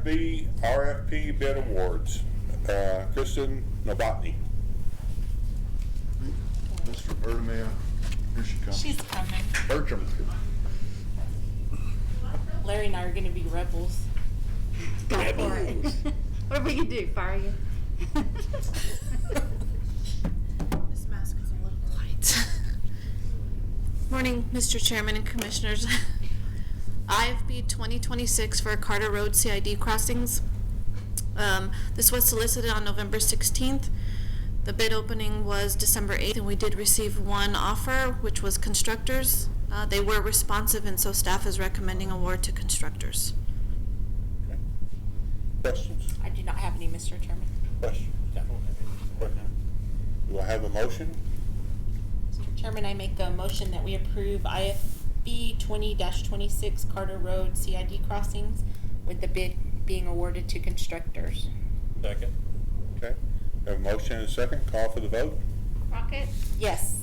RFP bid awards. Kristen Novotny. Mr. Bertomea, here she comes. She's coming. Bertram. Larry and I are going to be rebels. Go for it. What are we gonna do? Fire you? This mask is a little light. Morning, Mr. Chairman and Commissioners. IFB 2026 for Carter Road CID crossings. This was solicited on November 16th. The bid opening was December 8th, and we did receive one offer, which was constructors. They were responsive, and so staff is recommending award to constructors. Okay. Questions? I do not have any, Mr. Chairman. Questions? Do I have a motion? Mr. Chairman, I make a motion that we approve IFB 20-26 Carter Road CID crossings with the bid being awarded to constructors. Second. Okay. Have a motion and a second. Call for the vote. Crockett, Yes.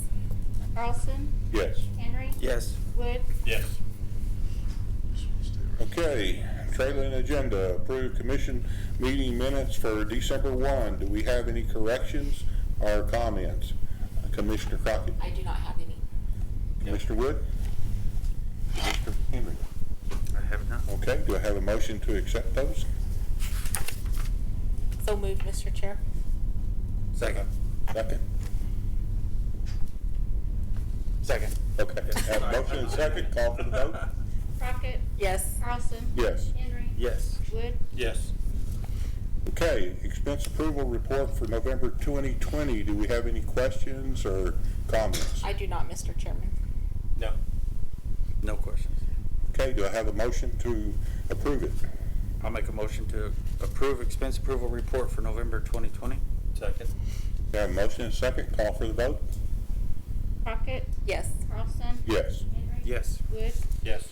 Carlson, Yes. Henry, Yes. Wood, Yes. Okay. Trailing agenda. Approve commission meeting minutes for December 1. Do we have any corrections or comments? Commissioner Crockett. I do not have any. Commissioner Wood. Mr. Henry. I have none. Okay. Do I have a motion to accept those? So moved, Mr. Chair. Second. Second. Second. Okay. Have a motion and a second. Call for the vote. Crockett, Yes. Carlson, Yes. Henry, Yes. Wood, Yes. Okay, expense approval report for November 2020. Do we have any questions or comments? I do not, Mr. Chairman. No. No questions. Okay, do I have a motion to approve it? I'll make a motion to approve expense approval report for November 2020. Second. We have a motion and a second. Call for the vote. Crockett, Yes. Carlson, Yes. Henry, Yes. Wood, Yes.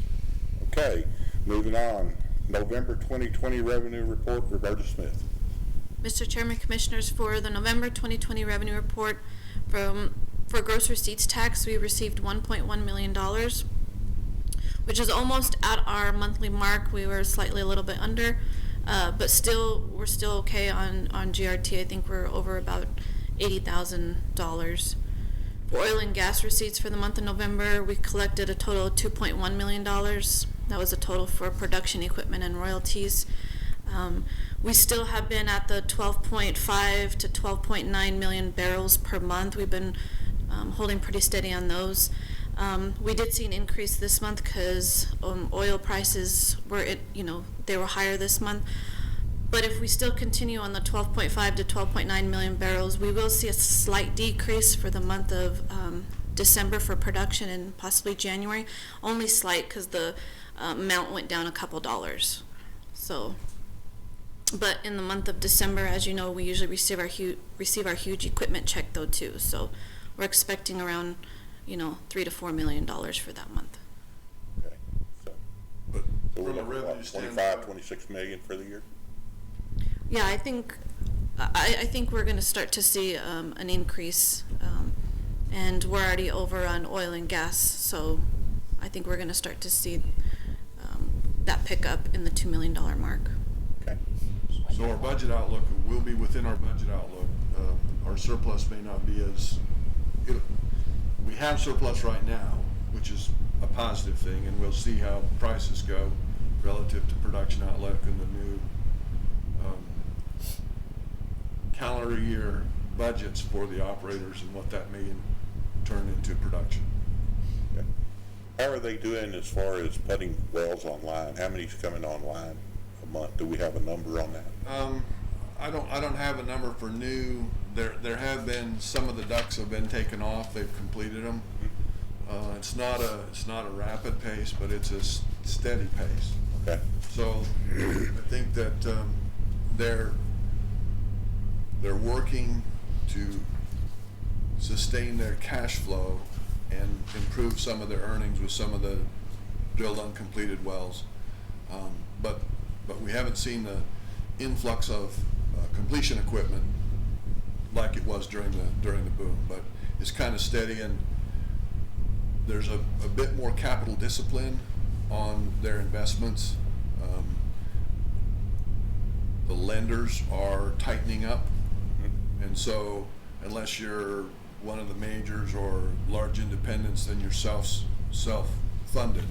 Okay, moving on. November 2020 revenue report, Roberta Smith. Mr. Chairman, Commissioners, for the November 2020 revenue report for gross receipts tax, we received $1.1 million, which is almost at our monthly mark. We were slightly a little bit under, but we're still okay on GRT. I think we're over about $80,000. For oil and gas receipts for the month of November, we collected a total of $2.1 million. That was a total for production equipment and royalties. We still have been at the 12.5 to 12.9 million barrels per month. We've been holding pretty steady on those. We did see an increase this month because oil prices they were higher this month. But if we still continue on the 12.5 to 12.9 million barrels, we will see a slight decrease for the month of December for production and possibly January. Only slight because the amount went down a couple dollars. So, but in the month of December, as you know, we usually receive our huge equipment check though too. So we're expecting around $3 to $4 million for that month. Okay, But so we're from a looking at revenue what, standpoint, 25, 26 million for the year? Yeah, I think we're going to start to see an increase, and we're already over on oil and gas, so I think we're going to start to see that pick up in the $2 million mark. Okay. so our budget outlook will be within our budget outlook. Our surplus may not be we have surplus right now, which is a positive thing, and we'll see how prices go relative to production outlook and the new calendar year budgets for the operators and what that may turn into production. Okay. How are they doing as far as putting wells online? How many's coming online a month? Do we have a number on that? I don't have a number for new. There have been some of the ducks have been taken off. They've completed them. It's not a rapid pace, but it's a steady pace. Okay. So I think that they're working to sustain their cash flow and improve some of their earnings with some of the drilled uncompleted wells. But we haven't seen the influx of completion equipment like it was during the boom. But it's kind of steady, and there's a bit more capital discipline on their investments. lenders are tightening up. And so unless you're one of the majors or large independents, then you're self-funded.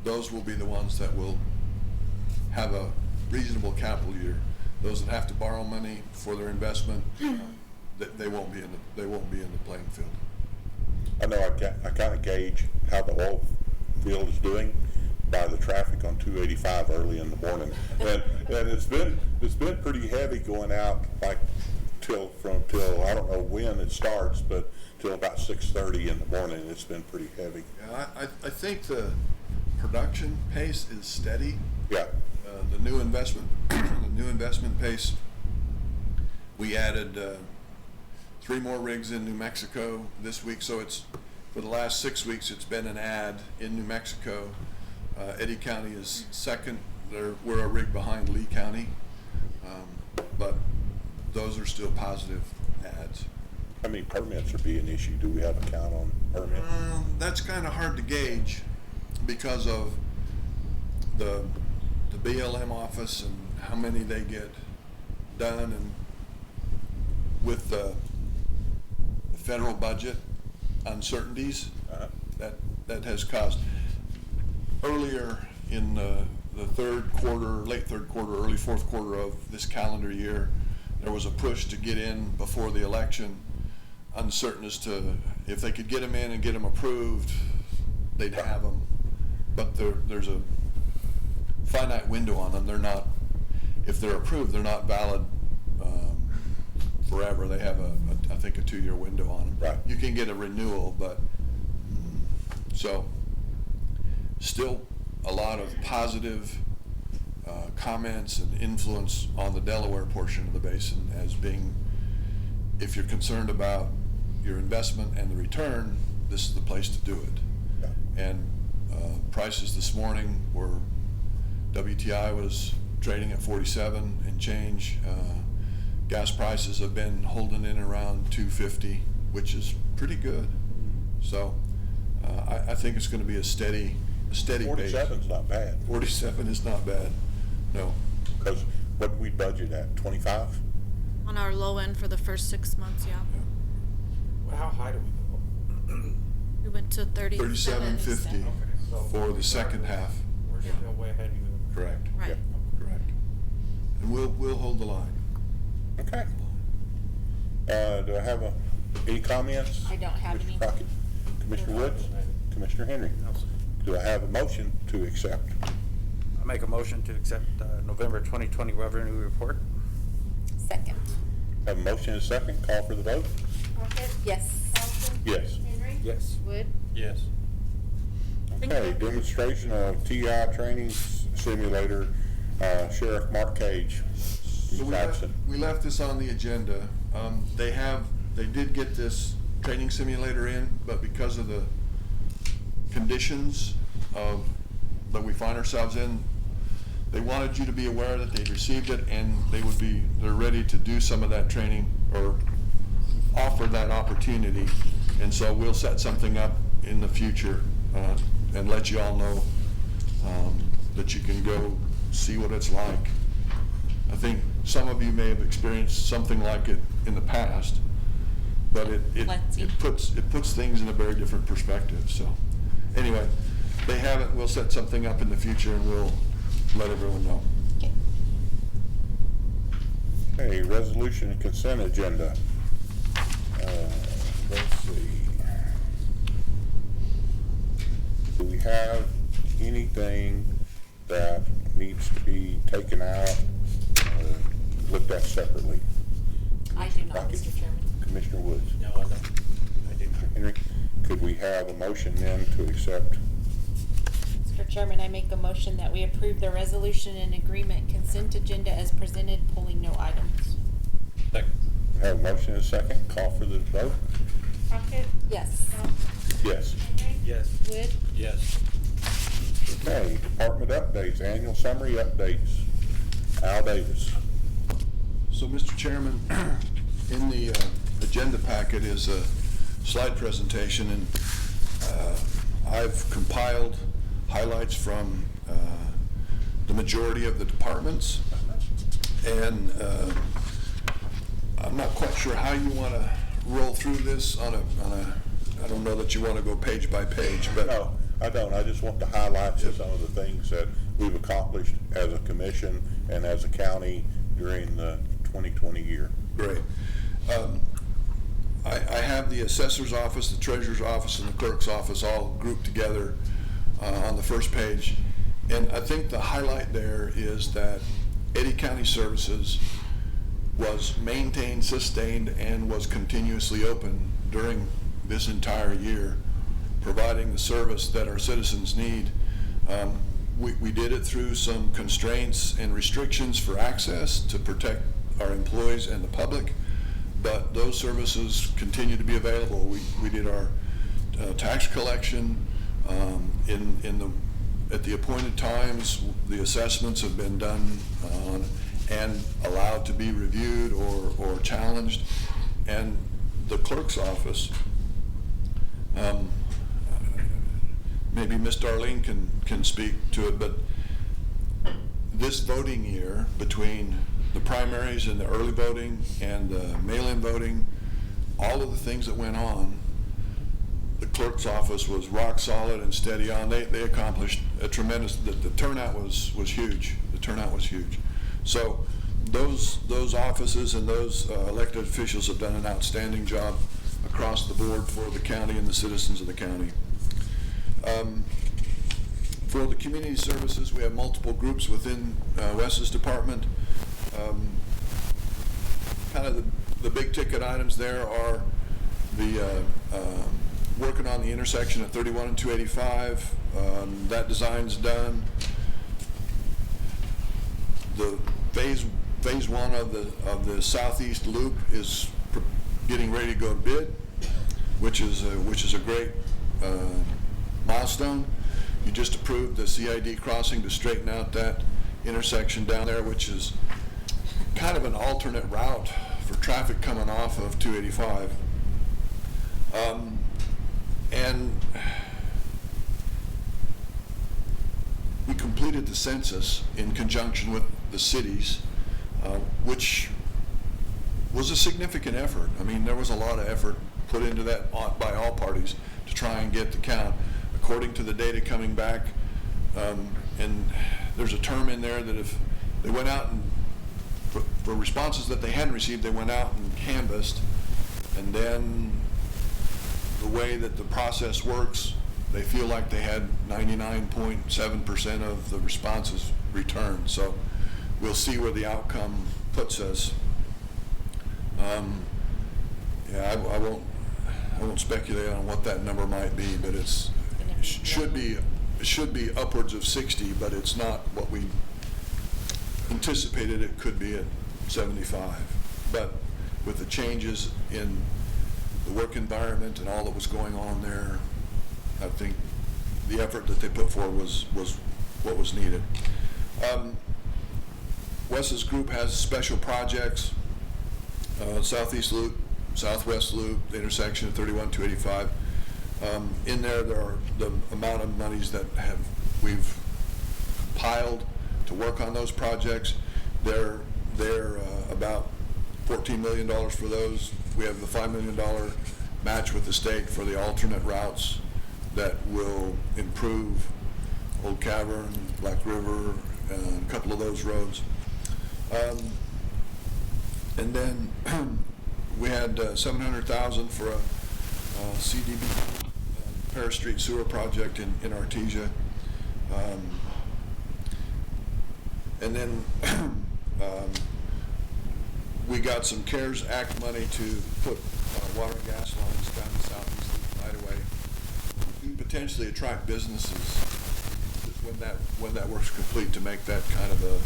Those will be the ones that will have a reasonable capital year. Those that have to borrow money for their investment, they won't be in the playing field. I know I kind of gauge how the oil field is doing by the traffic on 285 early in the morning, and it's been pretty heavy going out like till I don't know when it starts, but till about 6:30 in the morning. It's been pretty heavy. Yeah, I think the production pace is steady. Yeah. The new investment pace. We added 3 more rigs in New Mexico this week, so it's for the last 6 weeks it's been an add in New Mexico. Eddy County is second. We're a rig behind Lee County, but those are still positive adds. How many permits would be an issue? Do we have a count on permits? That's kind of hard to gauge because of the BLM office and how many they get done, and with the federal budget uncertainties that has caused. Earlier in the third quarter, late third quarter, early fourth quarter of this calendar year, there was a push to get in before the election, uncertain as to if they could get them in and get them approved, they'd have them. But there's a finite window on them. They're not, if they're approved, they're not valid forever. They have I think a 2-year window on them. Right. You can get a renewal, but so still a lot of positive comments and influence on the Delaware portion of the basin as being, if you're concerned about your investment and the return, this is the place to do it. Yeah. And prices this morning were, WTI was trading at 47 and change. Gas prices have been holding in around 250, which is pretty good. So I think it's going to be a steady 47's not bad. 47 is not bad, no. Because what did we budget at, 25? On our low end for the first 6 months, yeah. Well, how high do we go? We went to 37.50 Okay, so for the second half. We're still way ahead of you. Correct. Right. Correct. And we'll hold the line. Okay. Do I have any comments? I don't have Mr. any. Crockett? Commissioner Woods? Commissioner Henry? No, sir. Do I have a motion to accept? I make a motion to accept November 2020 revenue report. Second. Have a motion and a second. Call for the vote. Crockett? Yes. Carlson? Yes. Henry? Yes. Wood? Yes. Thank Okay, you. demonstration of TI training simulator, Sheriff Mark Cage. So He's absent. we left this on the agenda. They did get this training simulator in, but because of the conditions that we find ourselves in, they wanted you to be aware that they received it and they're ready to do some of that training or offer that opportunity. And so we'll set something up in the future and let you all know that you can go see what it's like. I think some of you may have experienced something like it in the past, but it puts things in a very different perspective. So anyway, they have it. We'll set something up in the future and we'll let everyone know. Okay. Okay, resolution and consent agenda. Let's see. Do we have anything that needs to be taken out or looked at separately? I do not, Crockett? Mr. Chairman. Commissioner Woods? No, I don't. I do not. Henry, could we have a motion then to accept? Mr. Chairman, I make a motion that we approve the resolution and agreement consent agenda as presented, pulling no items. Second. Have a motion and a second. Call for the vote. Crockett? Yes. Carlson? Yes. Henry? Yes. Wood? Yes. Okay, department updates, annual summary updates. Al Davis. So, Mr. Chairman, in the agenda packet is a slide presentation, and I've compiled highlights from the majority of the departments. And I'm not quite sure how you want to roll through this on a, I don't know that you want to go page by page, but. No, I don't. I just want to highlight some of the things that we've accomplished as a commission and as a county during the 2020 year. Great. I have the assessor's office, the treasurer's office, and the clerk's office all grouped together on the first page. And I think the highlight there is that Eddy County Services was maintained, sustained, and was continuously open during this entire year, providing the service that our citizens need. We did it through some constraints and restrictions for access to protect our employees and the public, but those services continue to be available. We did our tax collection at the appointed times. The assessments have been done and allowed to be reviewed or challenged. And the clerk's office, maybe Miss Darlene can speak to it, but this voting year, between the primaries and the early voting and the mail-in voting, all of the things that went on, the clerk's office was rock solid and steady on. They accomplished a tremendous, the turnout was huge. The turnout was huge. So those offices and those elected officials have done an outstanding job across the board for the county and the citizens of the county. For the community services, we have multiple groups within Wes's department. Kind of the big ticket items there are the working on the intersection at 31 and 285. That design's done. The phase one of the southeast loop is getting ready to go to bid, which is a great milestone. You just approved the CID crossing to straighten out that intersection down there, which is kind of an alternate route for traffic coming off of 285. And we completed the census in conjunction with the cities, which was a significant effort. I mean, there was a lot of effort put into that by all parties to try and get the count. According to the data coming back, and there's a term in there that if they went out and for responses that they hadn't received, they went out and canvassed, and then the way that the process works, they feel like they had 99.7% of the responses returned. So we'll see where the outcome puts us. Yeah, I won't speculate on what that number might be, but it should be upwards of 60, but it's not what we anticipated it could be at 75. But with the changes in the work environment and all that was going on there, I think the effort that they put forward was what was needed. Wes's group has special projects, Southeast Loop, Southwest Loop, the intersection of 31 to 85. In there are the amount of monies that we've piled to work on those projects. They're about $14 million for those. We have the $5 million match with the state for the alternate routes that will improve Old Cavern, Black River, and a couple of those roads. And then we had $700,000 for a CDB Paris Street sewer project in Artesia. And then we got some CARES Act money to put water and gas lines down the southeast loop right away. We potentially attract businesses when that work's complete to make that kind of a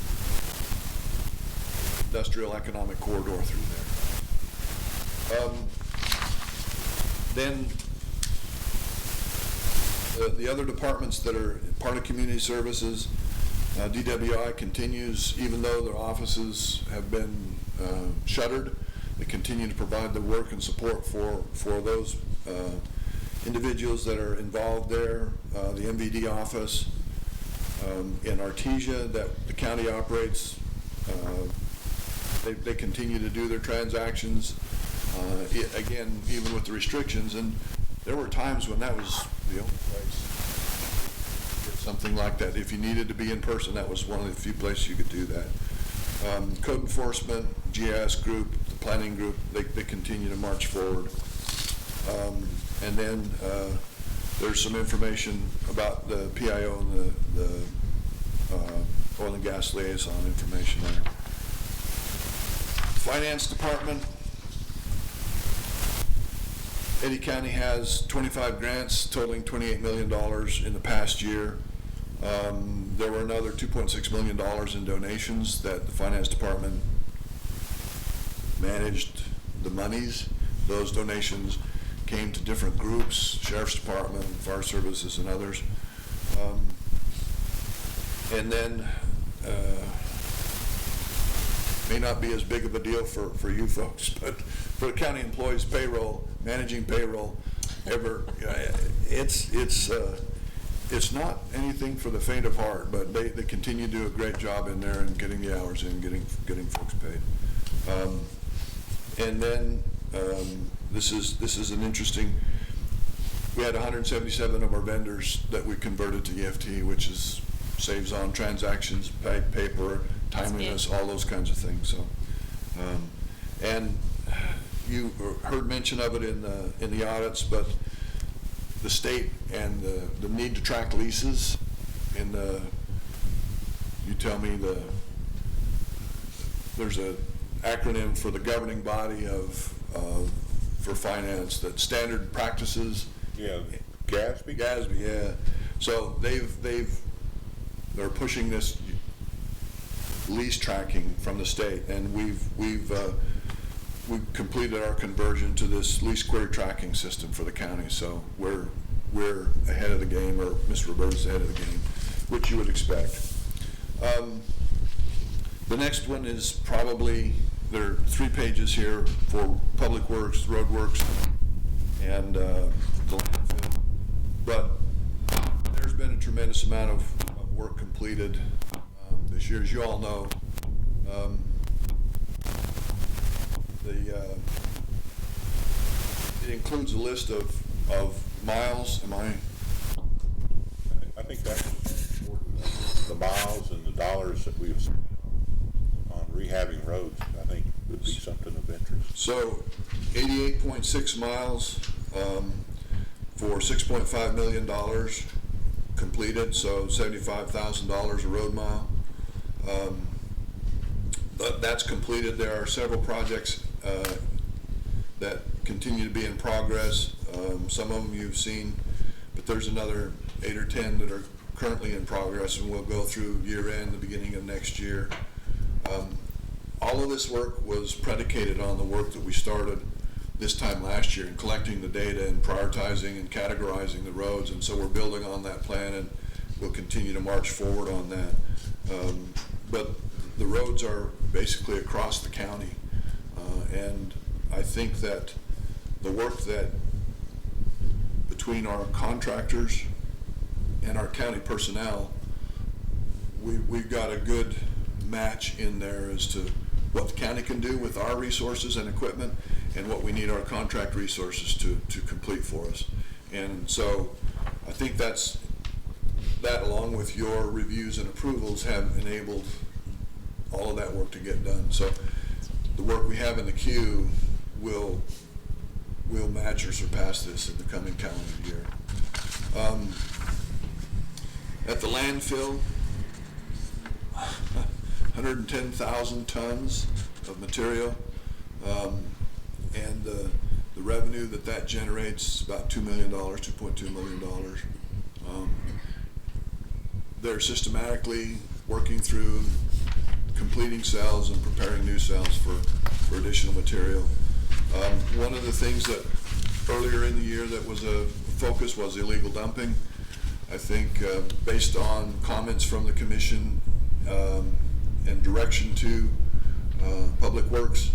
industrial economic corridor through there. Then the other departments that are part of community services, DWI continues, even though their offices have been shuttered, they continue to provide the work and support for those individuals that are involved there. The MVD office in Artesia that the county operates they continue to do their transactions, again, even with the restrictions, and there were times when that was the only place, something like that. If you needed to be in person, that was one of the few places you could do that. Code enforcement, GIS group, the planning group, they continue to march forward. And then there's some information about the PIO and the oil and gas liaison information there. Finance department, Eddy County has 25 grants totaling $28 million in the past year. There were another $2.6 million in donations that the finance department managed the monies. Those donations came to different groups, sheriff's department, fire services, and others. And then may not be as big of a deal for you folks, but for the county employees' payroll, managing payroll, it's not anything for the faint of heart, but they continue to do a great job in there and getting the hours in, getting folks paid. And then this is an interesting. We had 177 of our vendors that we converted to EFT, which saves on transactions, paper, timeliness, all those kinds of things. So, and you heard mention of it in the audits, but the state and the need to track leases in the, you tell me there's a acronym for the governing body for finance, that standard practices. Yeah, GASB? GASB, yeah. So they're pushing this lease tracking from the state, and we've completed our conversion to this lease query tracking system for the county. So we're ahead of the game, or Mr. Roberta's ahead of the game, which you would expect. The next one is probably, there are 3 pages here for public works, road works, and the landfill. But there's been a tremendous amount of work completed this year, as you all know. It includes a list of miles. I think that's important. The miles and the dollars that we've spent on rehabbing roads, I think, would be something of interest. So 88.6 miles for $6.5 million completed, so $75,000 a road mile. But that's completed. There are several projects that continue to be in progress. Some of them you've seen, but there's another 8 or 10 that are currently in progress, and we'll go through year end, the beginning of next year. All of this work was predicated on the work that we started this time last year in collecting the data and prioritizing and categorizing the roads, and so we're building on that plan, and we'll continue to march forward on that. But the roads are basically across the county, and I think that the work that between our contractors and our county personnel, we've got a good match in there as to what the county can do with our resources and equipment, and what we need our contract resources to complete for us. And so I think that along with your reviews and approvals have enabled all of that work to get done. So the work we have in the queue will match or surpass this in the coming calendar year. At the landfill, 110,000 tons of material, and the revenue that generates is about $2 million, $2.2 million. They're systematically working through completing cells and preparing new cells for additional material. One of the things that earlier in the year that was a focus was illegal dumping. I think based on comments from the commission and direction to Public Works,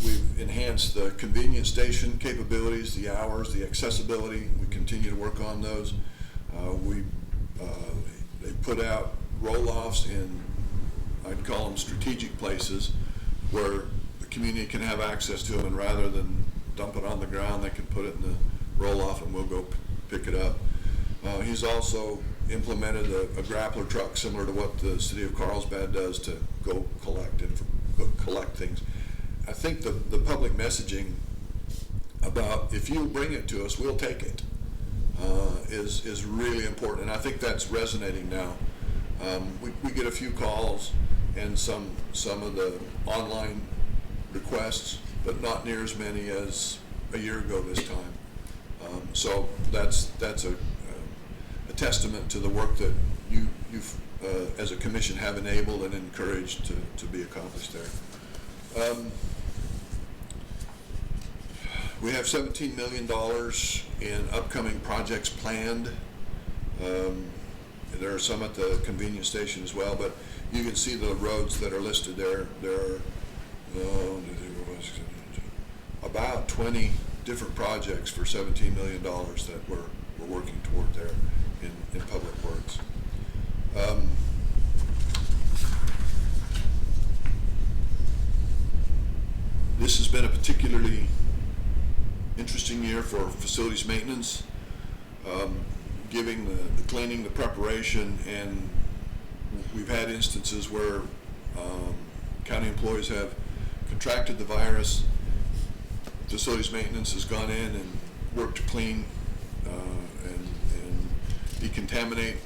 we've enhanced the convenience station capabilities, the hours, the accessibility. We continue to work on those. They put out roll-offs in, I'd call them strategic places, where the community can have access to them, and rather than dump it on the ground, they can put it in the roll-off and we'll go pick it up. He's also implemented a grappler truck similar to what the city of Carlsbad does to go collect things. I think the public messaging about, if you bring it to us, we'll take it, is really important, and I think that's resonating now. We get a few calls and some of the online requests, but not near as many as a year ago this time. So that's a testament to the work that you've as a commission have enabled and encouraged to be accomplished there. We have $17 million in upcoming projects planned. There are some at the convenience station as well, but you can see the roads that are listed there. There are about 20 different projects for $17 million that we're working toward there in public works. This has been a particularly interesting year for facilities maintenance, giving the cleaning, the preparation, and we've had instances where county employees have contracted the virus. Facilities maintenance has gone in and worked to clean and decontaminate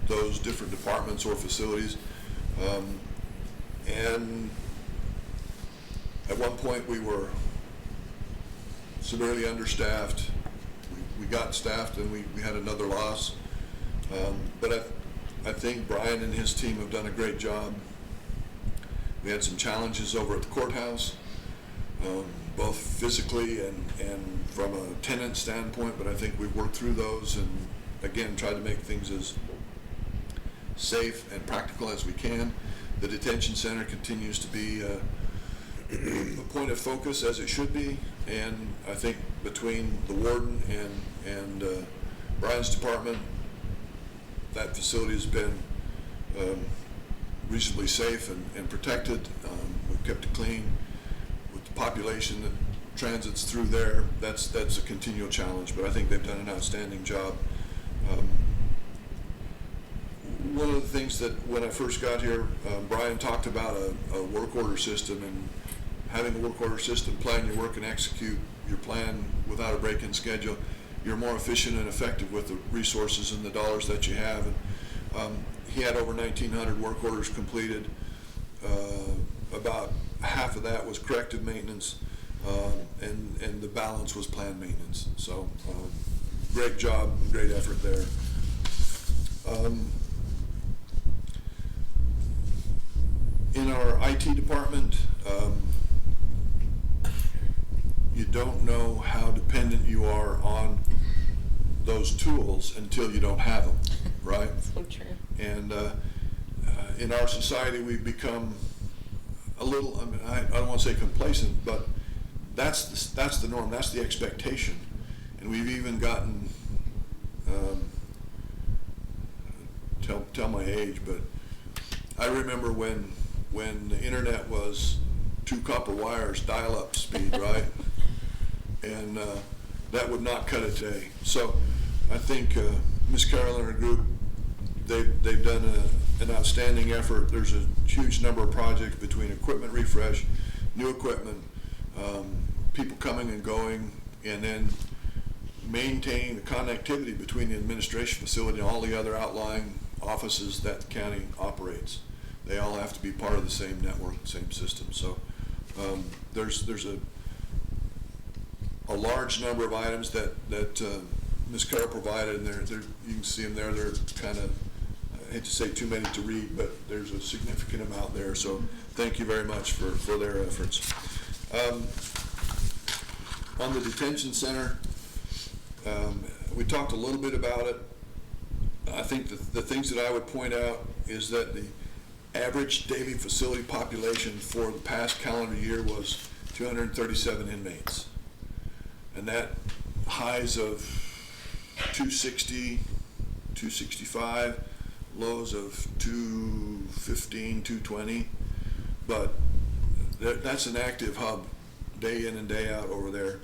those different departments or facilities. And at one point we were severely understaffed. We got staffed and we had another loss. But I think Brian and his team have done a great job. We had some challenges over at the courthouse, both physically and from a tenant standpoint, but I think we've worked through those and again tried to make things as safe and practical as we can. The detention center continues to be a point of focus, as it should be, and I think between the warden and Brian's department, that facility has been reasonably safe and protected. We've kept it clean. With the population that transits through there, that's a continual challenge, but I think they've done an outstanding job. One of the things that when I first got here, Brian talked about a work order system, and having a work order system, plan your work and execute your plan without a break in schedule, you're more efficient and effective with the resources and the dollars that you have. And he had over 1,900 work orders completed. About half of that was corrective maintenance, and the balance was planned maintenance. So great job, great effort there. In our IT department, you don't know how dependent you are on those tools until you don't have them, right? So true. And in our society, we've become a little, I mean, I don't want to say complacent, but that's the norm, that's the expectation. And we've even gotten, tell my age, but I remember when the internet was 2 copper wires, dial-up speed, right? And that would not cut it today. So I think Ms. Carol and her group, they've done an outstanding effort. There's a huge number of projects between equipment refresh, new equipment, people coming and going, and then maintaining the connectivity between the administration facility and all the other outlying offices that the county operates. They all have to be part of the same network, the same system. So there's a large number of items that Ms. Carroll provided, and they're you can see them there. They're kind of, I hate to say too many to read, but there's a significant amount there. So thank you very much for their efforts. On the detention center, we talked a little bit about it. I think the things that I would point out is that the average daily facility population for the past calendar year was 237 inmates. And that highs of 260, 265, lows of 215, 220. But that's an active hub, day in and day out over there.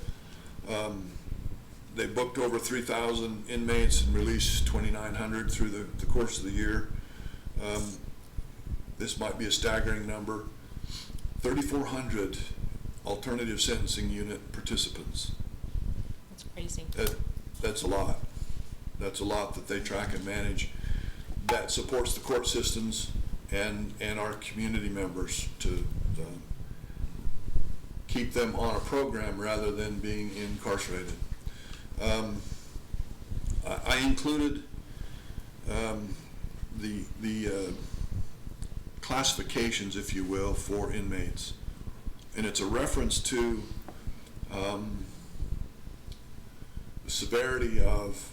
They booked over 3,000 inmates and released 2,900 through the course of the year. This might be a staggering number. 3,400 alternative sentencing unit participants. That's crazy. That's a lot. That's a lot that they track and manage. That supports the court systems and our community members to keep them on a program rather than being incarcerated. I included the classifications, if you will, for inmates, and it's a reference to the severity of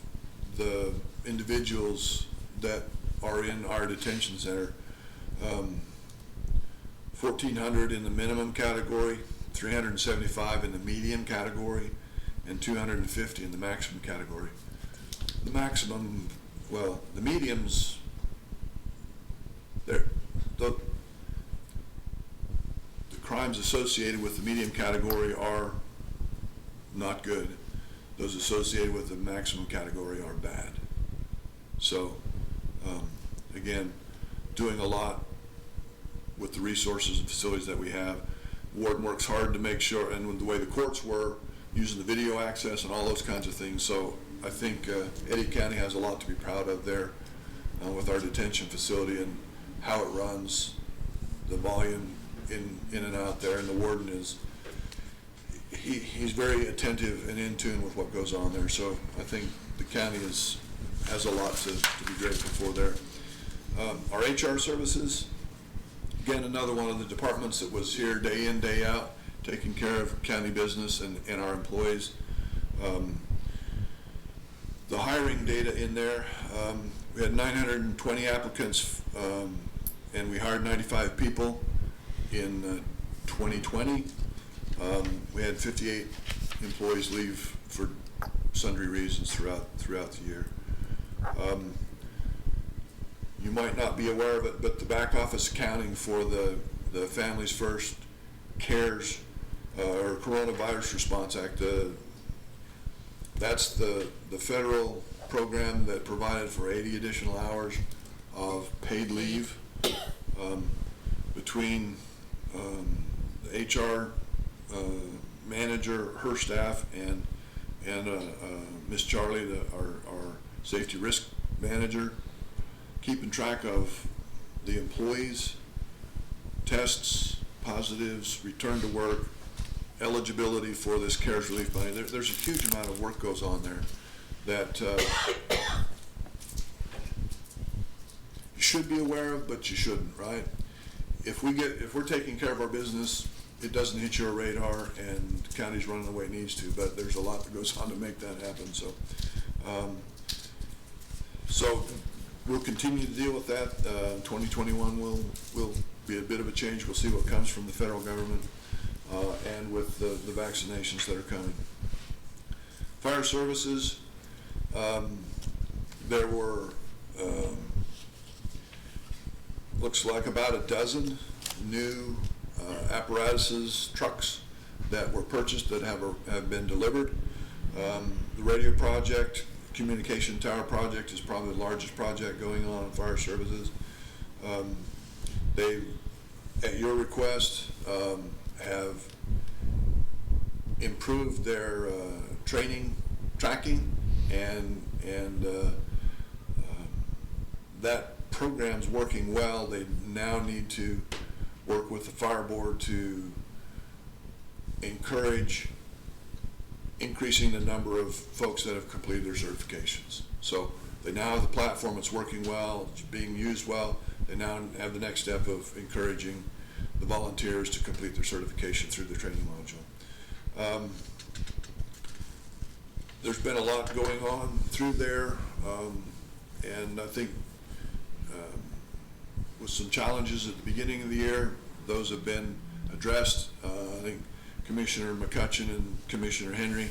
the individuals that are in our detention center. 1,400 in the minimum category, 375 in the medium category, and 250 in the maximum category. The maximum, well, the mediums, the crimes associated with the medium category are not good. Those associated with the maximum category are bad. So, again, doing a lot with the resources and facilities that we have. Warden works hard to make sure, and with the way the courts were, using the video access and all those kinds of things. So I think Eddy County has a lot to be proud of there with our detention facility and how it runs, the volume in and out there, and the warden is, he's very attentive and in tune with what goes on there. So I think the county has a lot to be grateful for there. Our HR services, again, another one of the departments that was here day in, day out, taking care of county business and our employees. The hiring data in there, we had 920 applicants, and we hired 95 people in 2020. We had 58 employees leave for sundry reasons throughout the year. You might not be aware of it, but the back office accounting for the Families First CARES or Coronavirus Response Act, that's the federal program that provided for 80 additional hours of paid leave between the HR manager, her staff, and Miss Charlie, our safety risk manager, keeping track of the employees, tests, positives, return to work, eligibility for this CARES relief money. There's a huge amount of work goes on there that you should be aware of, but you shouldn't, right? If we're taking care of our business, it doesn't hit your radar, and the county's running the way it needs to, but there's a lot that goes on to make that happen. So we'll continue to deal with that. 2021 will be a bit of a change. We'll see what comes from the federal government and with the vaccinations that are coming. Fire services, there were looks like about a dozen new apparatuses, trucks that were purchased that have been delivered. The radio project, communication tower project, is probably the largest project going on in fire services. They, at your request, have improved their training, tracking, and that program's working well. They now need to work with the fire board to encourage increasing the number of folks that have completed their certifications. So they now have the platform, it's working well, it's being used well. They now have the next step of encouraging the volunteers to complete their certification through the training module. There's been a lot going on through there, and I think with some challenges at the beginning of the year, those have been addressed. I think Commissioner McCutcheon and Commissioner Henry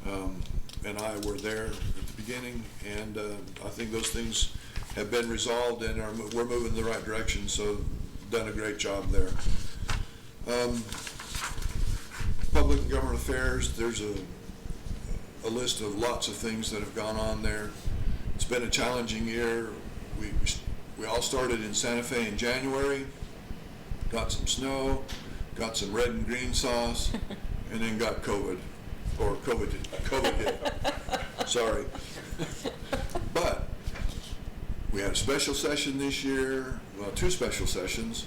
and I were there at the beginning, and I think those things have been resolved and we're moving in the right direction, so done a great job there. Public and government affairs, there's a list of lots of things that have gone on there. It's been a challenging year. We all started in Santa Fe in January, got some snow, got some red and green sauce, and then got COVID hit. Sorry. But we had a special session this year, well, 2 special sessions,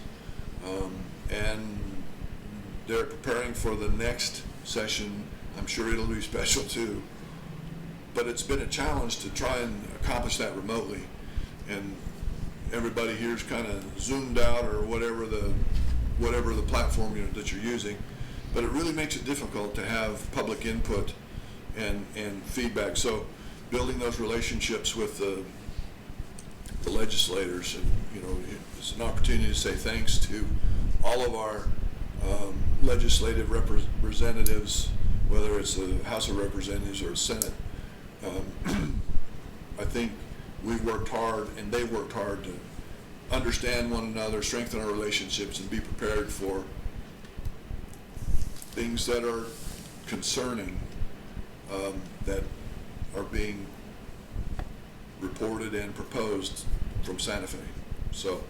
and they're preparing for the next session. I'm sure it'll be special too. But it's been a challenge to try and accomplish that remotely. And everybody here's kind of zoomed out or whatever the platform that you're using. But it really makes it difficult to have public input and feedback. So building those relationships with the legislators, and it's an opportunity to say thanks to all of our legislative representatives, whether it's the House of Representatives or the Senate. I think we've worked hard, and they've worked hard to understand one another, strengthen our relationships, and be prepared for things that are concerning that are being reported and proposed from Santa Fe. So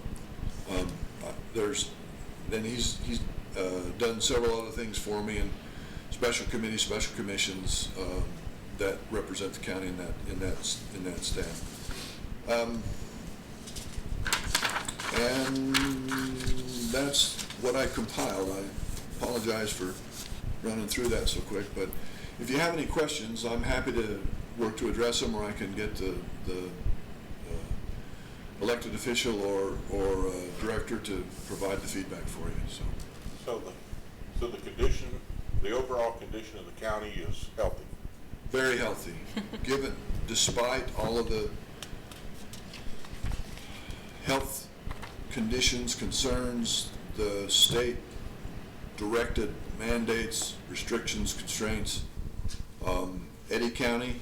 he's done several other things for me, and special committees, special commissions that represent the county in that staff. And that's what I compiled. I apologize for running through that so quick, but if you have any questions, I'm happy to work to address them, or I can get the elected official or director to provide the feedback for you. So the condition, the overall condition of the county is healthy. Very healthy, given despite all of the health conditions, concerns, the state directed mandates, restrictions, constraints. Eddy County,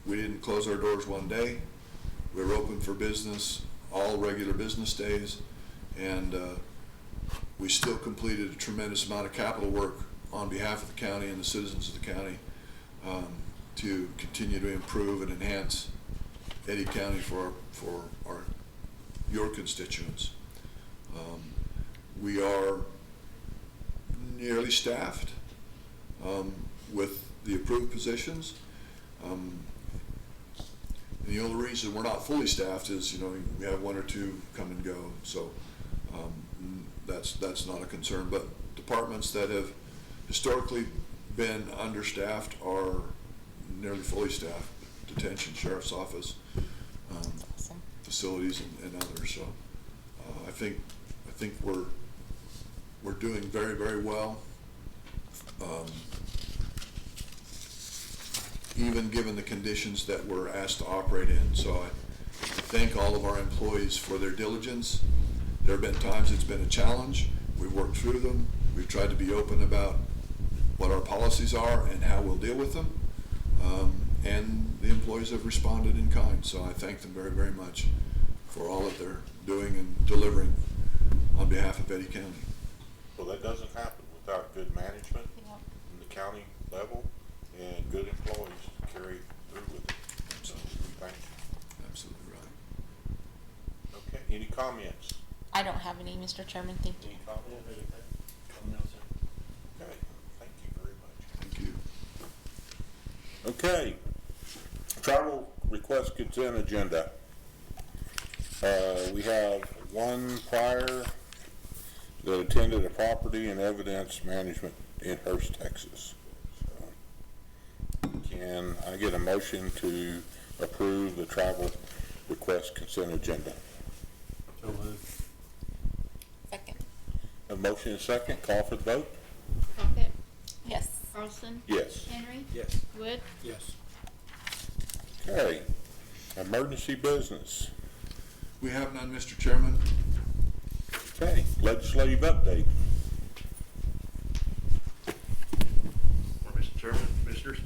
we didn't close our doors one day. We were open for business, all regular business days, and we still completed a tremendous amount of capital work on behalf of the county and the citizens of the county to continue to improve and enhance Eddy County for your constituents. We are nearly staffed with the approved positions. The only reason we're not fully staffed is, we have 1 or 2 come and go. So that's not a concern. But departments that have historically been understaffed are nearly fully staffed. Detention, sheriff's office, Awesome. facilities, and others. So I think we're doing very, very well. Even given the conditions that we're asked to operate in. So I thank all of our employees for their diligence. There have been times it's been a challenge. We've worked through them. We've tried to be open about what our policies are and how we'll deal with them. And the employees have responded in kind. So I thank them very, very much for all that they're doing and delivering on behalf of Eddy County. So that doesn't happen without good management in the county level and good employees to carry through with it. So thank you. Absolutely right. Okay, any comments? I don't have any, Mr. Chairman, thank you. Any comments? Okay, thank you very much. Thank you. Okay, travel request consent agenda. We have one prior that attended a property and evidence management in Hurst, Texas. So, can I get a motion to approve the travel request consent agenda? So moved. Second. A motion and second, call for the vote? Crockett, Yes. Carlson, Yes. Henry, Yes. Wood, Yes. Okay, emergency business. We have none, Mr. Chairman. Okay, legislative update. Mr. Chairman, Commissioners,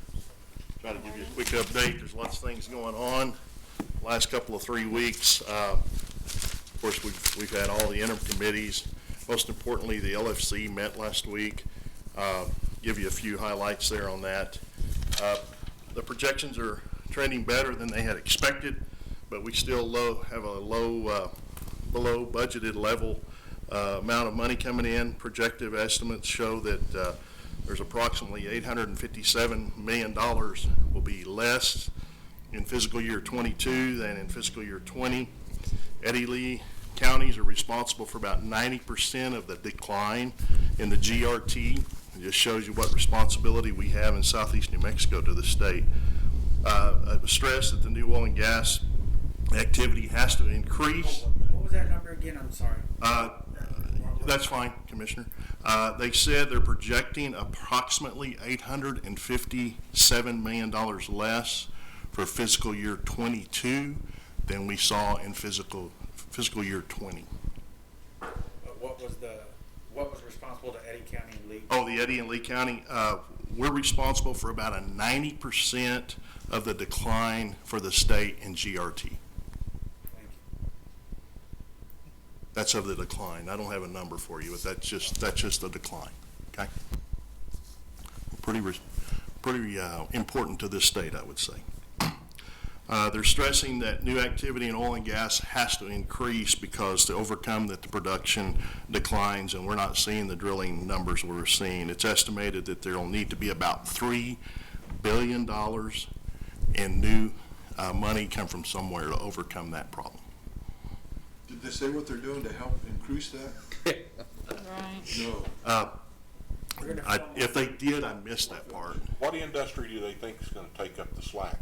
try to give you a quick update. There's lots of things going on. Last couple of 3 weeks, of course, we've had all the interim committees Most importantly, the LFC met last week. Give you a few highlights there on that. The projections are trending better than they had expected, but we still have a low, below budgeted level amount of money coming in. Projected estimates show that there's approximately $857 million will be less in fiscal year 22 than in fiscal year 20. Eddy Lee counties are responsible for about 90% of the decline in the GRT. It just shows you what responsibility we have in southeast New Mexico to the state. I stress that the new oil and gas activity has to increase. What was that number again? I'm sorry. That's fine, Commissioner. They said they're projecting approximately $857 million less for fiscal year 22 than we saw in fiscal year 20. What was responsible to Eddy County and Lee? Oh, the Eddy and Lee County, we're responsible for about a 90% of the decline for the state in GRT. Thank you. That's of the decline. I don't have a number for you, but that's just the decline. Okay. Pretty important to this state, I would say. They're stressing that new activity in oil and gas has to increase because to overcome that the production declines, and we're not seeing the drilling numbers we're seeing. It's estimated that there will need to be about $3 billion in new money come from somewhere to overcome that problem. Did they say what they're doing to help increase that? Right. No. If they did, I missed that part. What industry do they think is going to take up the slack?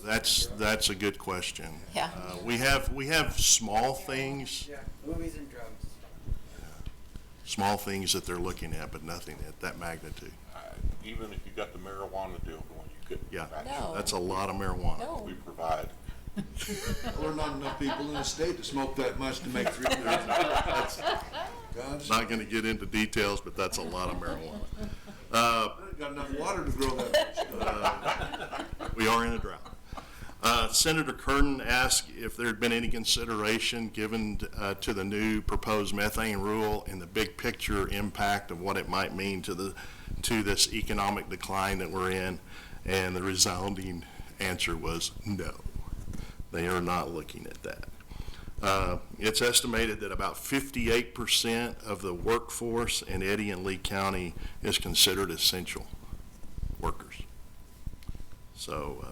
That's a good question. Yeah. We have small things. Yeah, movies and drugs. Small things that they're looking at, but nothing at that magnitude. Even if you got the marijuana deal going, you couldn't. Yeah, No. that's a lot of marijuana. No. We provide. Well, there are not enough people in the state to smoke that much to make 3 billion. God's Not going to get into details, but that's a lot of marijuana. got enough water to grow that much. We are in a drought. Senator Curtin asked if there had been any consideration given to the new proposed methane rule and the big picture impact of what it might mean to this economic decline that we're in, and the resounding answer was no. They are not looking at that. It's estimated that about 58% of the workforce in Eddy and Lee County is considered essential workers. So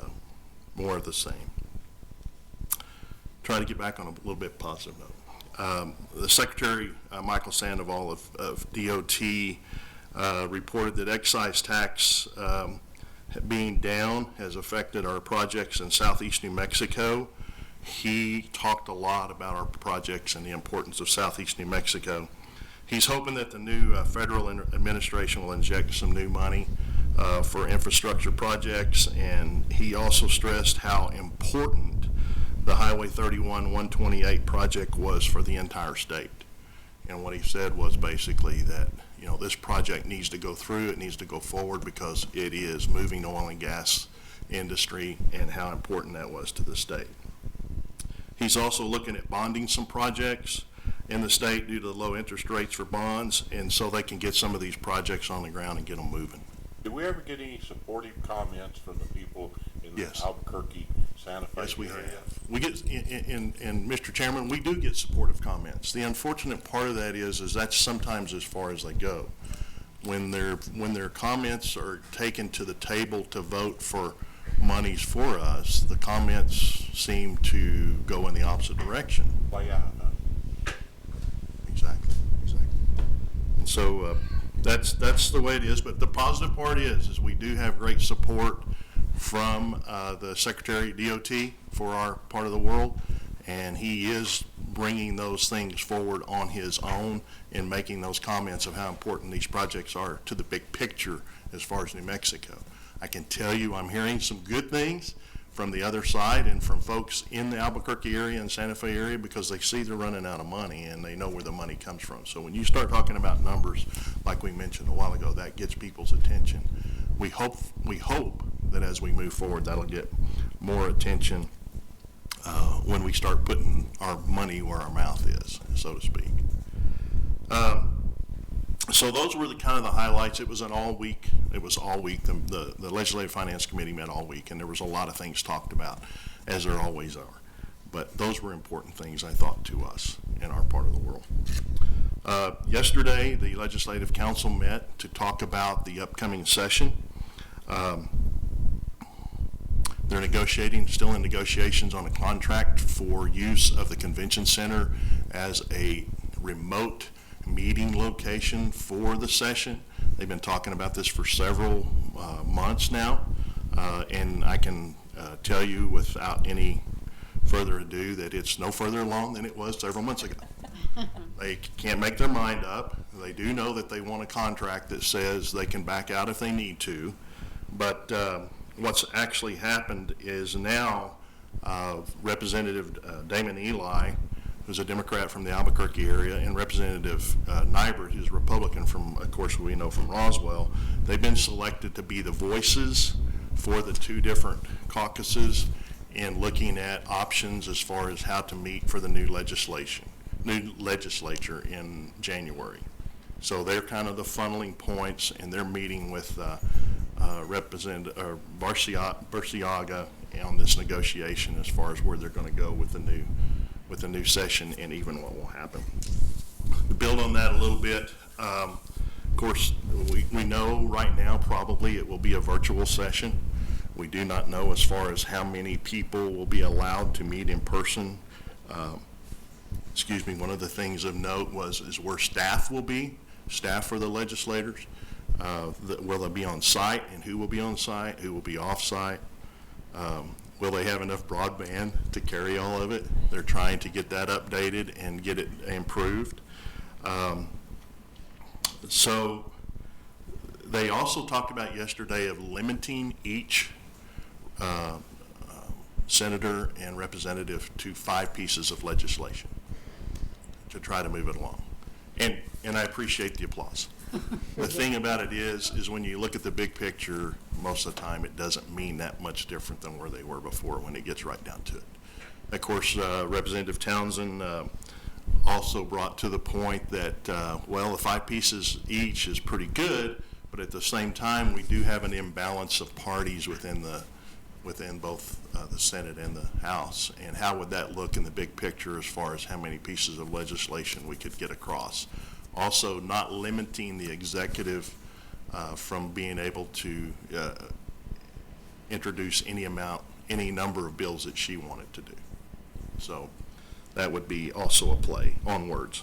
more of the same. Trying to get back on a little bit positive note. The Secretary, Michael Sandoval of DOT, reported that excise tax being down has affected our projects in southeast New Mexico. He talked a lot about our projects and the importance of southeast New Mexico. He's hoping that the new federal administration will inject some new money for infrastructure projects, and he also stressed how important the Highway 31-128 project was for the entire state. And what he said was basically that, you know, this project needs to go through, it needs to go forward because it is moving the oil and gas industry and how important that was to the state. He's also looking at bonding some projects in the state due to the low interest rates for bonds, and so they can get some of these projects on the ground and get them moving. Did we ever get any supportive comments from the people in the Yes. Albuquerque, Santa Fe Yes, we area? have. We get, and Mr. Chairman, we do get supportive comments. The unfortunate part of that is that's sometimes as far as they go. When their comments are taken to the table to vote for monies for us, the comments seem to go in the opposite direction. Play out, huh? Exactly. And so that's the way it is. But the positive part is we do have great support from the Secretary of DOT for our part of the world, and he is bringing those things forward on his own and making those comments of how important these projects are to the big picture as far as New Mexico. I can tell you I'm hearing some good things from the other side and from folks in the Albuquerque area and Santa Fe area because they see they're running out of money and they know where the money comes from. So when you start talking about numbers, like we mentioned a while ago, that gets people's attention. We hope that as we move forward, that'll get more attention when we start putting our money where our mouth is, so to speak. So those were the kind of the highlights. It was all week. The Legislative Finance Committee met all week, and there was a lot of things talked about, as there always are. But those were important things, I thought, to us in our part of the world. Yesterday, the Legislative Council met to talk about the upcoming session. They're still in negotiations on a contract for use of the convention center as a remote meeting location for the session. They've been talking about this for several months now, and I can tell you without any further ado that it's no further along than it was several months ago. They can't make their mind up. They do know that they want a contract that says they can back out if they need to, but what's actually happened is now Representative Damon Eli, who's a Democrat from the Albuquerque area, and Representative Nybert, who's a Republican from, of course, we know from Roswell, they've been selected to be the voices for the two different caucuses in looking at options as far as how to meet for the new legislature in January. So they're kind of the funneling points, and they're meeting with Representative Burciaga on this negotiation as far as where they're going to go with the new session and even what will happen. To build on that a little bit, of course, we know right now probably it will be a virtual session. We do not know as far as how many people will be allowed to meet in person. One of the things of note is where staff will be, staff for the legislators. Will they be on site, and who will be on site, who will be off site? Will they have enough broadband to carry all of it? They're trying to get that updated and get it improved. So they also talked about yesterday of limiting each senator and representative to 5 pieces of legislation to try to move it along. And I appreciate the applause. The thing about it is when you look at the big picture, most of the time it doesn't mean that much different than where they were before when it gets right down to it. Of course, Representative Townsend also brought to the point that, the 5 pieces each is pretty good, but at the same time, we do have an imbalance of parties within both the Senate and the House. And how would that look in the big picture as far as how many pieces of legislation we could get across? Also, not limiting the executive from being able to introduce any number of bills that she wanted to do. So that would be also a play on words.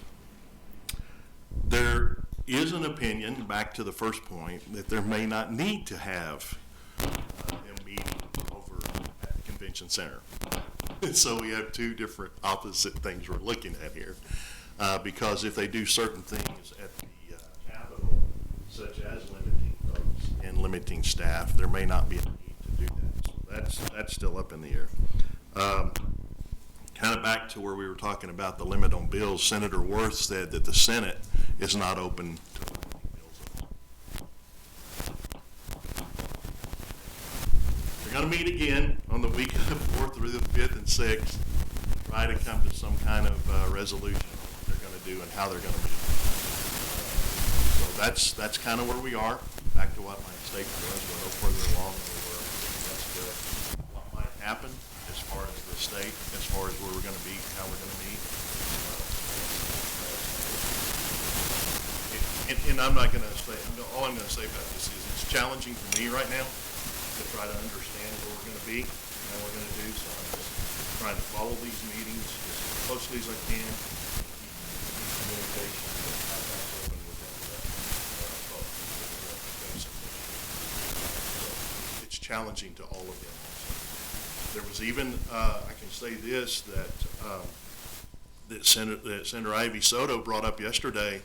There is an opinion, back to the first point, that there may not need to have a meeting over at the convention center. So we have 2 different opposite things we're looking at here. Because if they do certain things at the Capitol, such as limiting votes and limiting staff, there may not be a need to do that. So that's still up in the air. Kind of back to where we were talking about the limit on bills, Senator Worth said that the Senate is not open to limiting bills at all. They're going to meet again on the week of the 4th through the 5th and 6th, try to come to some kind of resolution do and how they're going to meet. So that's kind of where we are. Back to what my statement was, we're no further along than we were as to what might happen as far as the state, as far as where we're going to be, how we're going to meet. And I'm not going to say, all I'm going to say about this is it's challenging for me right now to try to understand where we're going to be and how we're going to do. So I'm just trying to follow these meetings as closely as I can. It's challenging to all of them also. There was even, I can say this, that Senator Ivy Soto brought up yesterday,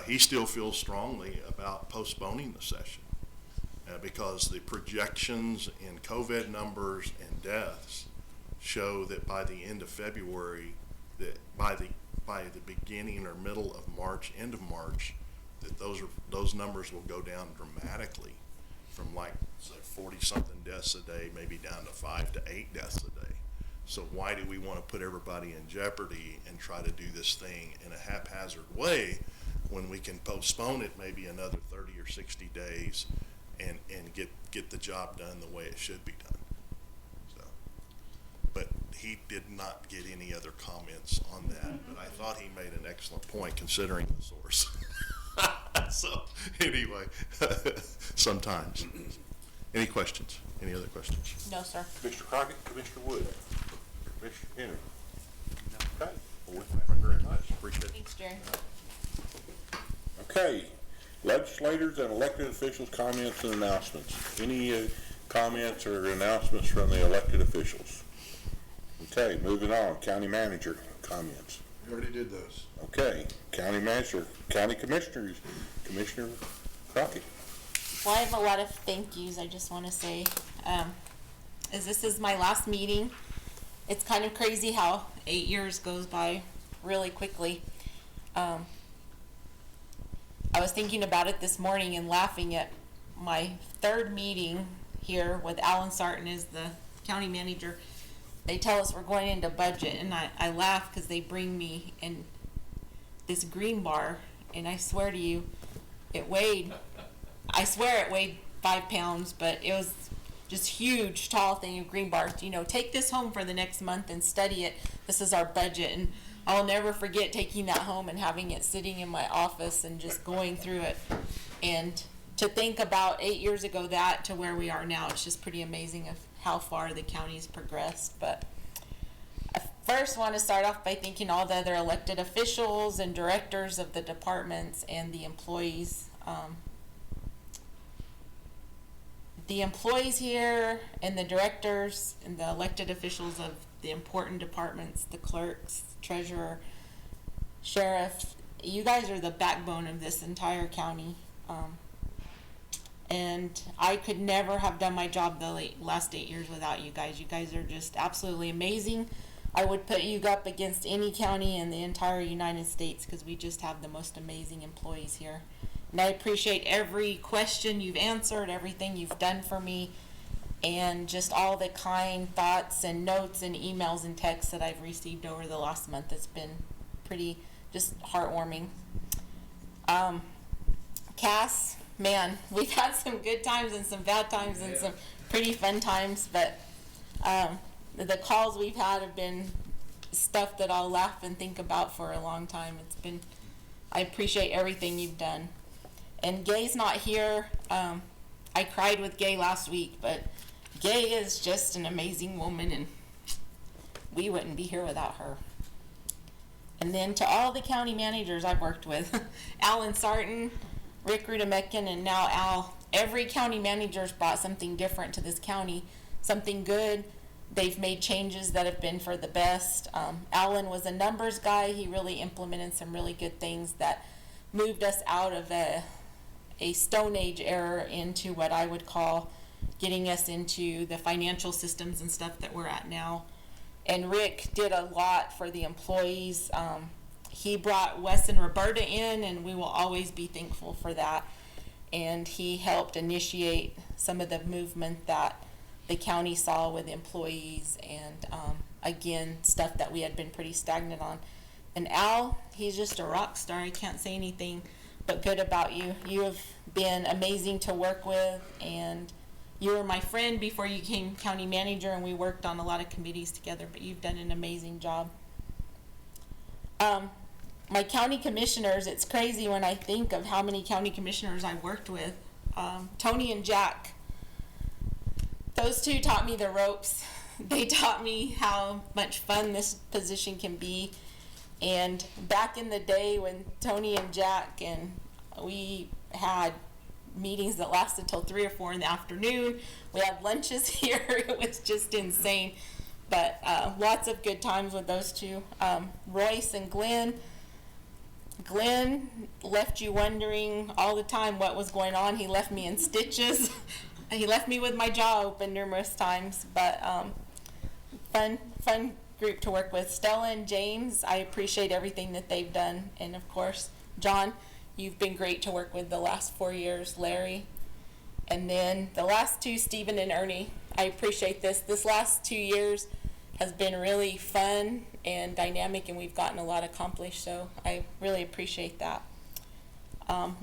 he still feels strongly about postponing the session because the projections in COVID numbers and deaths show that by the end of February, that by the beginning or middle of March, end of March, that those numbers will go down dramatically from like say 40-something deaths a day, maybe down to 5 to 8 deaths a day. So why do we want to put everybody in jeopardy and try to do this thing in a haphazard way when we can postpone it maybe another 30 or 60 days and get the job done the way it should be done. So, but he did not get any other comments on that, but I thought he made an excellent point considering the source. So, anyway, sometimes. Any questions? Any other questions? No, sir. Commissioner Crockett, Commissioner Wood, Commissioner Henry. Okay, well, thank you very much. Appreciate it. Thanks, Jerry. Okay, legislators and elected officials' comments and announcements. Any comments or announcements from the elected officials? Okay, moving on, county manager comments. We already did those. Okay, county manager, county commissioners, Commissioner Crockett. Well, I have a lot of thank yous I just want to say. As this is my last meeting, it's kind of crazy how 8 years goes by really quickly. I was thinking about it this morning and laughing at my third meeting here with Alan Sarton as the county manager. They tell us we're going into budget, and I laugh because they bring me in this green bar, and I swear to you, I swear it weighed 5 pounds, but it was just huge, tall thing of green bars. You know, take this home for the next month and study it. This is our budget. And I'll never forget taking that home and having it sitting in my office and just going through it. And to think about 8 years ago that to where we are now, it's just pretty amazing of how far the county's progressed. But I first want to start off by thanking all the other elected officials and directors of the departments and the employees. The employees here and the directors and the elected officials of the important departments, the clerks, treasurer, sheriff, you guys are the backbone of this entire county. And I could never have done my job the last 8 years without you guys. You guys are just absolutely amazing. I would put you up against any county in the entire United States because we just have the most amazing employees here. And I appreciate every question you've answered, everything you've done for me, and just all the kind thoughts and notes and emails and texts that I've received over the last month. It's been pretty just heartwarming. Cass, man, we've had some good times and some bad times and some pretty fun times, but the calls we've had have been stuff that I'll laugh and think about for a long time. I appreciate everything you've done. And Gay's not here. I cried with Gay last week, but Gay is just an amazing woman, and we wouldn't be here without her. And then to all the county managers I've worked with, Alan Sarton, Rick Rudemecken, and now Al, every county manager's brought something different to this county, something good. They've made changes that have been for the best. Alan was a numbers guy. He really implemented some really good things that moved us out of a Stone Age era into what I would call getting us into the financial systems and stuff that we're at now. And Rick did a lot for the employees. He brought Wes and Roberta in, and we will always be thankful for that. And he helped initiate some of the movement that the county saw with employees and, again, stuff that we had been pretty stagnant on. And Al, he's just a rock star. I can't say anything but good about you. You have been amazing to work with, and you were my friend before you became county manager, and we worked on a lot of committees together, but you've done an amazing job. My county commissioners, it's crazy when I think of how many county commissioners I've worked with. Tony and Jack, those two taught me the ropes. They taught me how much fun this position can be. And back in the day when Tony and Jack and we had meetings that lasted till 3 or 4 in the afternoon, we had lunches here. It was just insane. But lots of good times with those two. Royce and Glenn. Glenn left you wondering all the time what was going on. He left me in stitches. He left me with my jaw open numerous times. But fun group to work with. Stella and James, I appreciate everything that they've done. And of course, John, you've been great to work with the last 4 years. Larry. And then the last two, Stephen and Ernie. I appreciate this. This last 2 years has been really fun and dynamic, and we've gotten a lot accomplished, so I really appreciate that.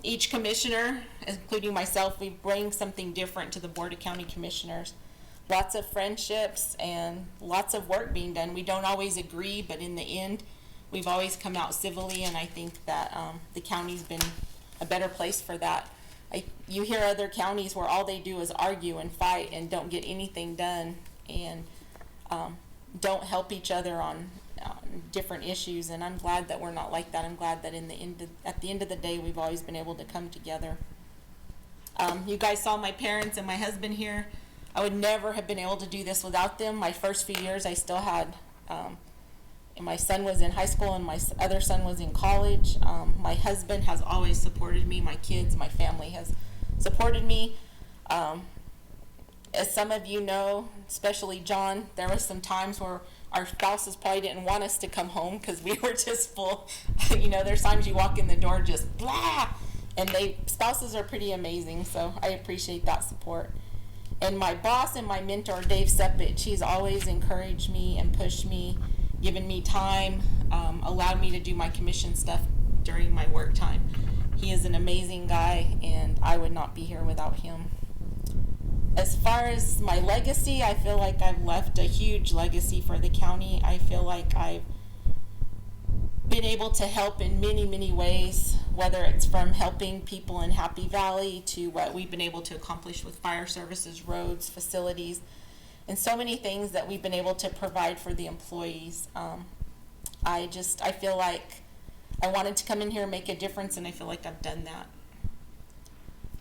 Each commissioner, including myself, we bring something different to the Board of County Commissioners. Lots of friendships and lots of work being done. We don't always agree, but in the end, we've always come out civilly, and I think that the county's been a better place for that. You hear other counties where all they do is argue and fight and don't get anything done, and don't help each other on different issues, and I'm glad that we're not like that. I'm glad that at the end of the day, we've always been able to come together. You guys saw my parents and my husband here. I would never have been able to do this without them. My first few years, I still had, and my son was in high school and my other son was in college. My husband has always supported me. My kids, my family has supported me. As some of you know, especially John, there was some times where our spouses probably didn't want us to come home because we were just full. You know, there's times you walk in the door just blah, and spouses are pretty amazing, so I appreciate that support. And my boss and my mentor, Dave Sepich, he's always encouraged me and pushed me, given me time, allowed me to do my commission stuff during my work time. He is an amazing guy, and I would not be here without him. As far as my legacy, I feel like I've left a huge legacy for the county. I feel like I've been able to help in many, many ways, whether it's from helping people in Happy Valley to what we've been able to accomplish with fire services, roads, facilities, and so many things that we've been able to provide for the employees. I feel like I wanted to come in here and make a difference, and I feel like I've done that.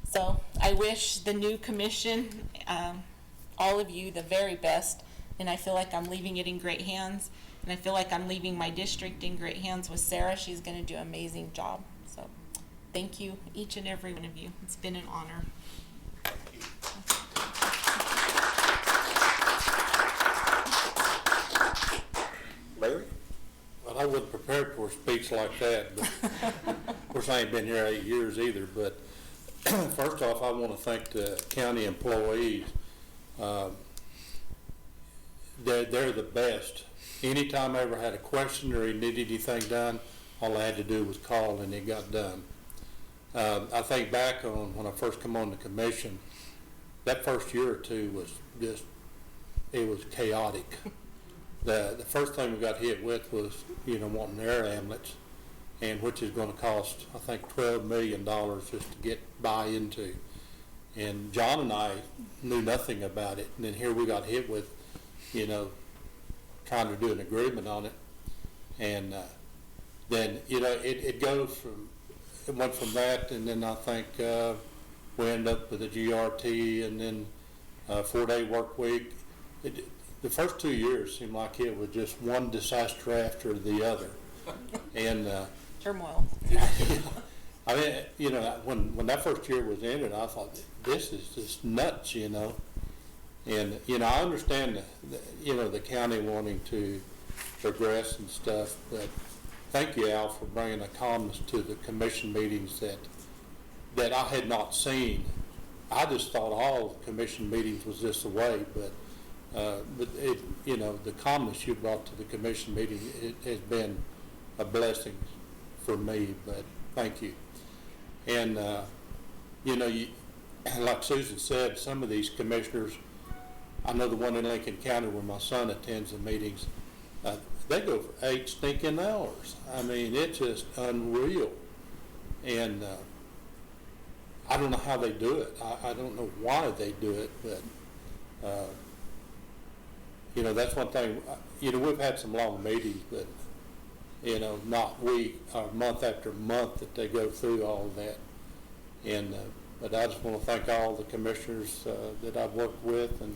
So I wish the new commission, all of you, the very best, and I feel like I'm leaving it in great hands, and I feel like I'm leaving my district in great hands with Sarah. She's going to do an amazing job. So thank you, each and every one of you. It's been an honor. Larry? Well, I wasn't prepared for a speech like that, but of course I ain't been here 8 years either, but first off, I want to thank the county employees. They're the best. Anytime I ever had a question or needed anything done, all I had to do was call and it got done. I think back on when I first come on the commission, that first year or two was just, it was chaotic. The first thing we got hit with was, wanting air ambulance, and which is going to cost, I think, $12 million just to get by into. And John and I knew nothing about it, and then here we got hit with, trying to do an agreement on it. And then, it went from that, and then I think we ended up with a GRT, and then 4-day work week. The first 2 years seemed like it was just one disaster after the other. And turmoil. I mean, when that first year was ended, I thought, this is just nuts, And, I understand, the county wanting to progress and stuff, but thank you, Al, for bringing a calmness to the commission meetings that I had not seen. I just thought all commission meetings was this way, but it, the calmness you brought to the commission meeting, it has been a blessing for me, but thank you. And, like Susan said, some of these commissioners, I know the one in Lincoln County where my son attends the meetings, they go for 8 stinking hours. I mean, it's just unreal. And I don't know how they do it. I don't know why they do it, but, that's one thing. We've had some long meetings, but, not month after month that they go through all of that. And, but I just want to thank all the commissioners that I've worked with, and,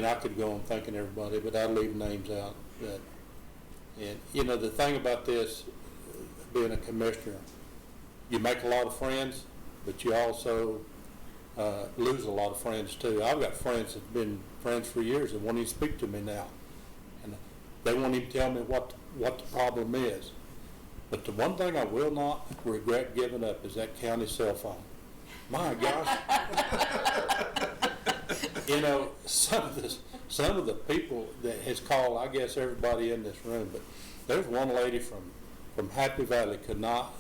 I could go on thanking everybody, but I'll leave names out. And, the thing about this, being a commissioner, you make a lot of friends, but you also lose a lot of friends too. I've got friends that have been friends for years that won't even speak to me now. And they won't even tell me what the problem is. But the one thing I will not regret giving up is that county cell phone. My gosh. Some of the people that has called, I guess everybody in this room, but there's one lady from from Happy Valley could not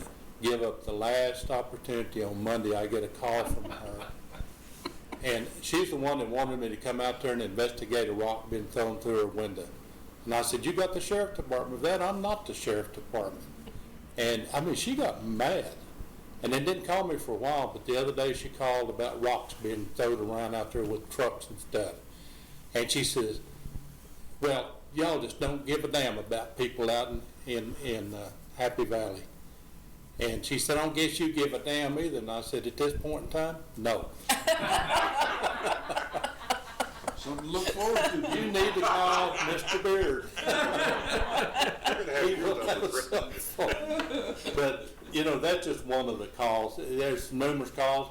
give up the last opportunity on Monday. I get a call from her. And she's the one that wanted me to come out there and investigate a rock being thrown through her window. And I said, you got the sheriff department. That I'm not the sheriff department. And I mean, she got mad. And then didn't call me for a while, but the other day she called about rocks being thrown around out there with trucks and stuff. And she says, well, y'all just don't give a damn about people out in Happy Valley. And she said, I don't guess you give a damn either. And I said, at this point in time, no. Something to look forward to. You need to call Mr. Beard. He will have something. But, you know, that's just one of the calls. There's numerous calls.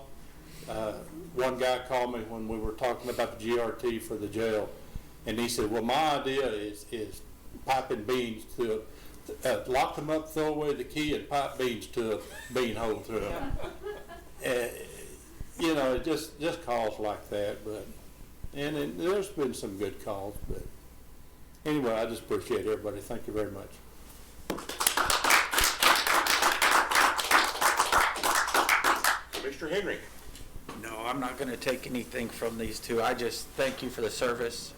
One guy called me when we were talking about the GRT for the jail, and he said, well, my idea is piping beans to lock them up, throw away the key, and pipe beans to a bean hole through them. You know, it just calls like that. But there's been some good calls. But anyway, I just appreciate everybody. Thank you very much. Mr. Henry. No, I'm not going to take anything from these two. I just thank you for the service.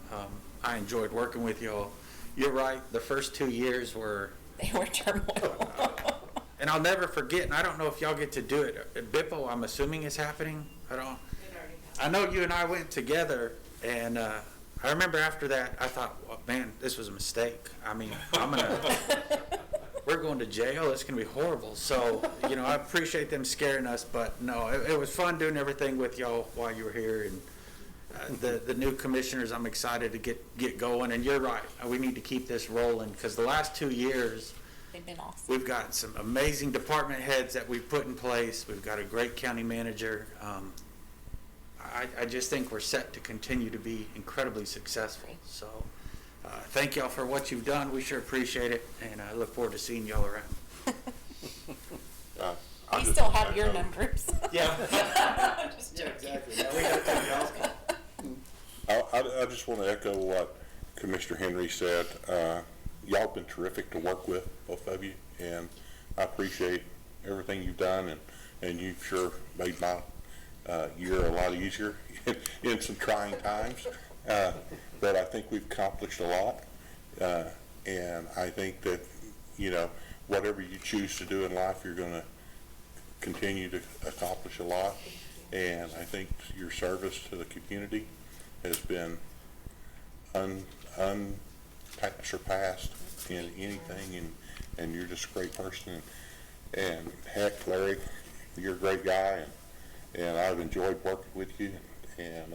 I enjoyed working with you all. You're right. The first 2 years were... They were turmoil. And I'll never forget, and I don't know if y'all get to do it. At Bippo, I'm assuming is happening. I know you and I went together, and I remember after that, I thought, well, man, this was a mistake. I mean, we're going to jail. It's going to be horrible. So, you know, I appreciate them scaring us, but no, it was fun doing everything with y'all while you were here. And the new commissioners, I'm excited to get going. And you're right. We need to keep this rolling because the last 2 years, They've been awesome. we've got some amazing department heads that we've put in place. We've got a great county manager. I just think we're set to continue to be incredibly successful. So thank y'all for what you've done. We sure appreciate it, and I look forward to seeing y'all around. We still have your numbers. Yeah. Just joking. Exactly. Yeah, we got that y'all's call. I just want to echo what Commissioner Henry said. Y'all have been terrific to work with, both of you, and I appreciate everything you've done, and you've sure made my year a lot easier in some trying times. But I think we've accomplished a lot, and I think that, you know, whatever you choose to do in life, you're going to continue to accomplish a lot, and I think your service to the community has been unsurpassed in anything, and you're just a great person, and heck, Larry, you're a great guy, and I've enjoyed working with you, and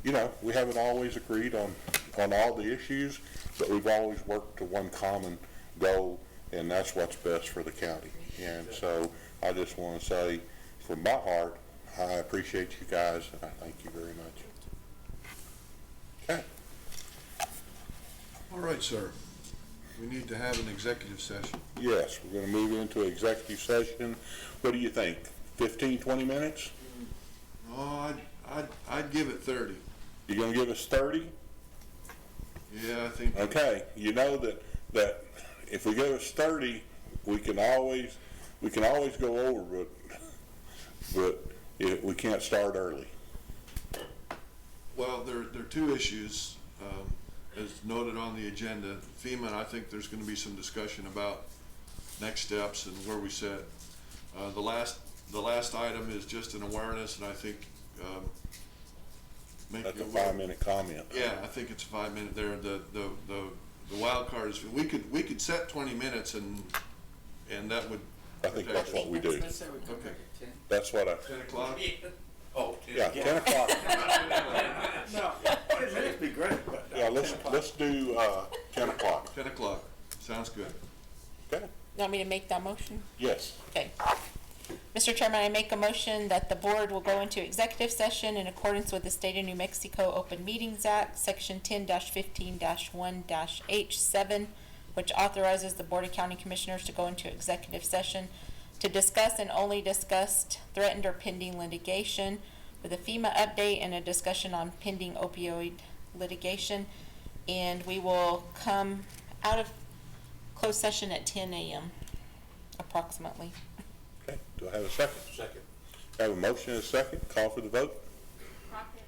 you know, we haven't always agreed on all the issues, but we've always worked to one common goal, and that's what's best for the county. And so I just want to say, from my heart, I appreciate you guys, and I thank you very much. Okay. All right, sir. We need to have an executive session. Yes, we're going to move into executive session. What do you think? 15, 20 minutes? Oh, I'd give it 30. You're going to give us 30? Yeah, I think. Okay, you know that if we give us 30, we can always go over, but we can't start early. Well, there are two issues, as noted on the agenda. FEMA, I think there's going to be some discussion about next steps and where we sit. The last item is just an awareness, and I think That's a 5-minute comment. Yeah, I think it's a 5-minute there. The wild card is we could set 20 minutes and that would. I think that's what we do. Okay. That's what 10 o'clock. Oh, yeah, 10 o'clock. No, 10 minutes would be great, but. Yeah, let's do 10 o'clock. 10 o'clock. Sounds good. Okay? You want me to make that motion? Yes. Okay. Mr. Chairman, I make a motion that the board will go into executive session in accordance with the State of New Mexico Open Meetings Act, Section 10-15-1-H7, which authorizes the Board of County Commissioners to go into executive session to discuss and only discuss threatened or pending litigation with a FEMA update and a discussion on pending opioid litigation. And we will come out of closed session at 10 a.m. approximately. Okay, do I have a second? Second. I have a motion and a second, call for the vote?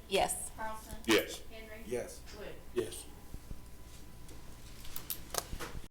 Yes. Yes. Yes. Yes.